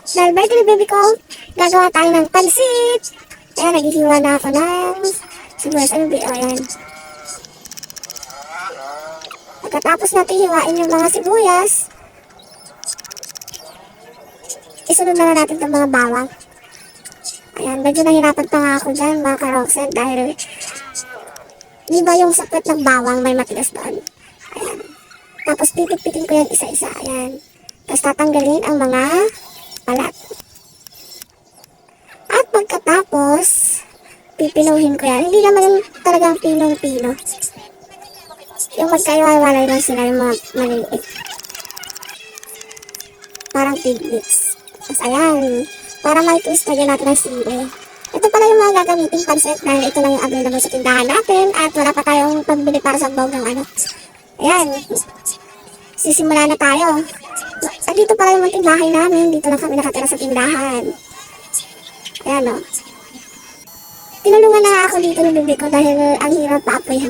Dahil birthday na baby ko, gagawa tayo ng pansit. Ayan, naghihiwa na ako ng sibuyas. Ano ba? Ayan. Pagkatapos natin hiwain yung mga sibuyas, isunod na natin itong mga bawang. Ayan, medyo nahirapan pa nga ako dyan mga karoksen dahil di ba yung sapit ng bawang may matigas doon. Ayan. Tapos pipit-pitin ko yan isa-isa. Ayan. Tapos tatanggalin ang mga balat. At pagkatapos, pipinuhin ko yan. Hindi naman yung talagang pinong-pino. Yung magkaiwalay lang sila yung mga maliliit. Parang pigmix. Tapos ayan. Para may twist na natin ang sili. Ito pala yung mga gagamitin pansit dahil ito lang yung available sa tindahan natin at wala pa tayong pambili para sa bawang ano. Ayan. Sisimula na tayo. At dito pala yung tindahan namin. Dito lang kami nakatira sa tindahan. Ayan o. Tinulungan na ako dito ng bibi ko dahil ang hirap pa-apoy.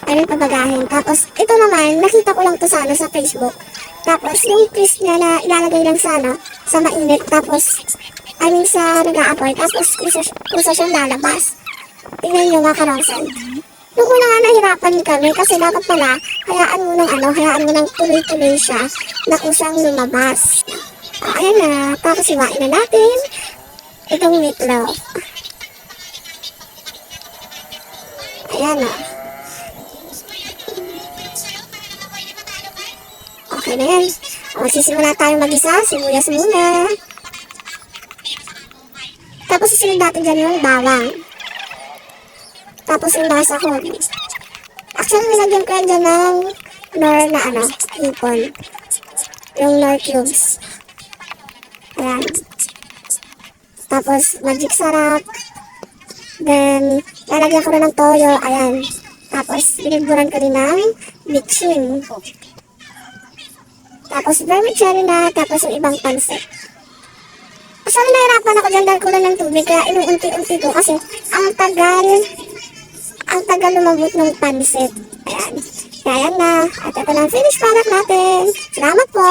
Ayun pabagahin. Tapos ito naman, nakita ko lang to sa Facebook. Tapos yung twist niya na ilalagay lang sa mainit. Tapos sa nag-a-apoy. Tapos kusa siyang lalabas. Tingnan nyo mga karongsen. Nung una nga nahirapan kami kasi dapat pala hayaan mo ng tuloy-tuloy siya na kusang lumabas. Ayan na. Tapos iwain na natin itong meatloaf. Ayan na. Okay na yan. Magsisimula tayo mag-isa. Sibuyas muna. Tapos isunod natin dyan yung bawang. Tapos yung basa ko. Actually, nilagyan ko yan dyan ng nor na hipon. Yung nor cubes. Ayan. Tapos, magic sarap. Then, lalagyan ko na ng toyo. Ayan. Tapos, binigburan ko din ng bitchin. Tapos, vermicelli na. Tapos, yung ibang pansit. Actually, nahirapan ako dyan dahil kulang ng tubig. Kaya, inuunti-unti ko. Kasi, ang tagal lumabot ng pansit. Ayan. Kaya yan na. At ito na ang finished product natin. Salamat po.